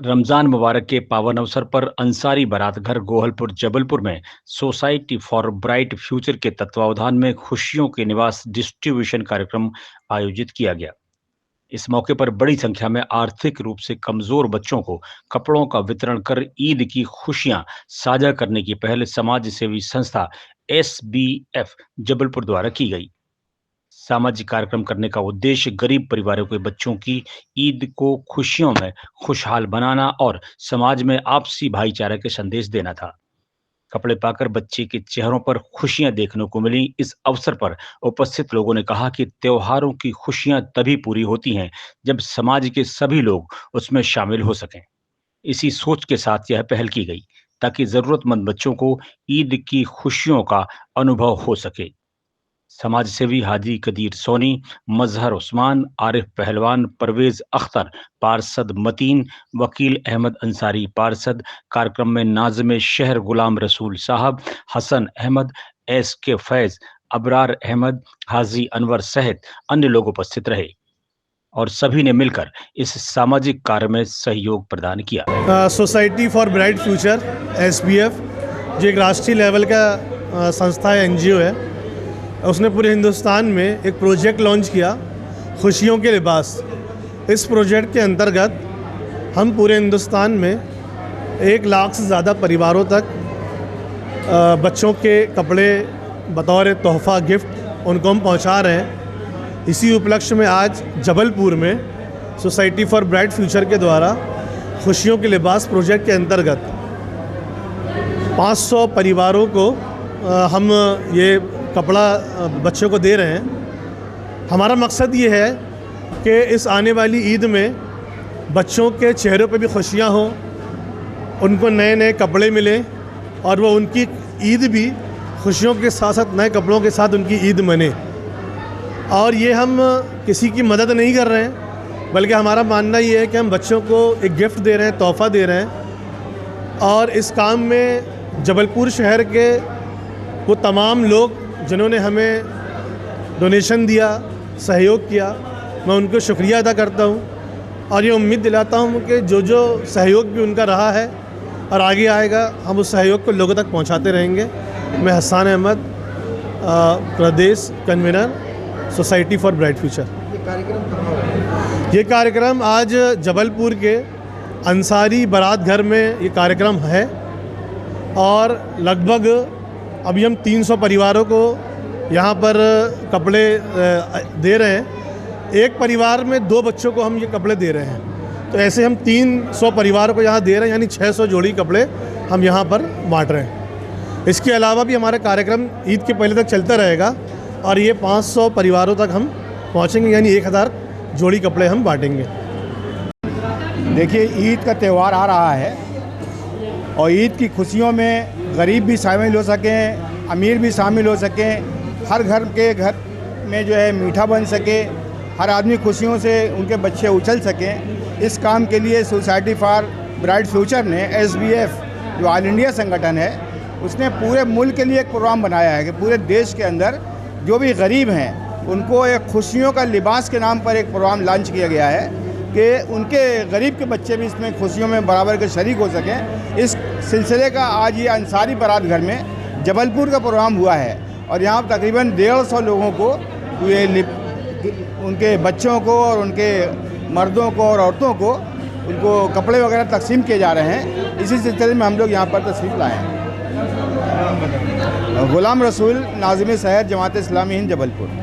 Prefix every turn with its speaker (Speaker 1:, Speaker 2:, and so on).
Speaker 1: रमजान मुबारक के पावन अवसर पर अंसारी बारात घर गोहलपुर जबलपुर में सोसाइटी फॉर ब्राइट फ्यूचर के तत्वावधान में खुशियों के निवास डिस्ट्रीब्यूशन कार्यक्रम आयोजित किया गया। इस मौके पर बड़ी संख्या में आर्थिक रूप से कमजोर बच्चों को कपड़ों का वितरण कर ईद की खुशियां साझा करने की पहल समाज सेवी संस्था एसबीएफ जबलपुर द्वारा की गई। सामाजिक कार्यक्रम करने का उद्देश्य गरीब परिवारों के बच्चों की ईद को खुशियों में खुशहाल बनाना और समाज में आपसी भाईचारे के संदेश देना था। कपड़े पाकर बच्चे के चेहरों पर खुशियां देखने को मिली। इस अवसर पर उपस्थित लोगों ने कहा कि त्योहारों की खुशियां तभी पूरी होती हैं जब समाज के सभी लोग उसमें शामिल हो सकें। इसी सोच के साथ यह पहल की गई ताकि जरूरतमंद बच्चों को ईद की खुशियों का अनुभव हो सके। समाज सेवी हाजी कदीर सोनी, मजहर उस्मान, आरिफ पहलवान, परवेज अख्तर, पार्षद मतीन, वकील अहमद अंसारी पार्षद, कार्यक्रम में नाज़िम शहर गुलाम रसूल साहब, हसन अहमद, एस के फैज, अबरार अहमद, हाजी अनवर सहित अन्य लोग उपस्थित रहे और सभी ने मिलकर इस सामाजिक कार्य में सहयोग प्रदान किया।
Speaker 2: Society for bright future SBF जो एक राष्ट्रीय लेवल का संस्था है, एनजीओ है, उसने पूरे हिंदुस्तान में एक प्रोजेक्ट लॉन्च किया, खुशियों के लिबास। इस प्रोजेक्ट के अंतर्गत हम पूरे हिंदुस्तान में 1 लाख से ज़्यादा परिवारों तक बच्चों के कपड़े बतौर तोहफ़ा गिफ्ट उनको हम पहुंचा रहे हैं। इसी उपलक्ष्य में आज जबलपुर में सोसाइटी फॉर ब्राइट फ्यूचर के द्वारा खुशियों के लिबास प्रोजेक्ट के अंतर्गत 500 परिवारों को हम ये कपड़ा बच्चों को दे रहे हैं। हमारा मकसद ये है कि इस आने वाली ईद में बच्चों के चेहरों पे भी खुशियाँ हों, उनको नए नए कपड़े मिलें और वो उनकी ईद भी खुशियों के साथ साथ नए कपड़ों के साथ उनकी ईद मने। और ये हम किसी की मदद नहीं कर रहे हैं, बल्कि हमारा मानना ये है कि हम बच्चों को एक गिफ्ट दे रहे हैं, तोहफ़ा दे रहे हैं। और इस काम में जबलपुर शहर के वो तमाम लोग जिन्होंने हमें डोनेशन दिया, सहयोग किया, मैं उनको शुक्रिया अदा करता हूँ और ये उम्मीद दिलाता हूँ कि जो जो सहयोग भी उनका रहा है और आगे आएगा, हम उस सहयोग को लोगों तक पहुँचाते रहेंगे। मैं हसन अहमद, प्रदेश convener, society for bright future. ये कार्यक्रम आज जबलपुर के अंसारी बारात घर में ये कार्यक्रम है और लगभग अभी हम 300 परिवारों को यहाँ पर कपड़े दे रहे हैं। एक परिवार में 2 बच्चों को हम ये कपड़े दे रहे हैं, तो ऐसे हम 300 परिवारों को यहाँ दे रहे हैं, यानी 600 जोड़ी कपड़े हम यहाँ पर बांट रहे हैं। इसके अलावा भी हमारा कार्यक्रम ईद के पहले तक चलता रहेगा और ये 500 परिवारों तक हम पहुँचेंगे, यानी 1000 जोड़ी कपड़े हम बांटेंगे।
Speaker 3: देखिए, ईद का त्यौहार आ रहा है और ईद की खुशियों में गरीब भी शामिल हो सकें, अमीर भी शामिल हो सकें, हर घर में जो है मीठा बन सके, हर आदमी खुशियों से उनके बच्चे उछल सकें। इस काम के लिए सोसाइटी फॉर ब्राइट फ्यूचर ने एसबीएफ जो ऑल इंडिया संगठन है, उसने पूरे मुल्क के लिए एक प्रोग्राम बनाया है कि पूरे देश के अंदर जो भी गरीब हैं उनको एक खुशियों का लिबास के नाम पर एक प्रोग्राम लॉन्च किया गया है कि उनके गरीब के बच्चे भी इसमें खुशियों में बराबर के शरीक हो सकें। इस सिलसिले का आज ये अंसारी बारात घर में जबलपुर का प्रोग्राम हुआ है और यहाँ तकरीबन 150 लोगों को ये उनके बच्चों को और उनके मर्दों को और औरतों को उनको कपड़े वगैरह तकसीम किए जा रहे हैं। इसी सिलसिले में हम लोग यहाँ पर तशरीफ़ लाए हैं। गुलाम रसूल, नाज़िम शहर, जमात इस्लामी हिंद, जबलपुर।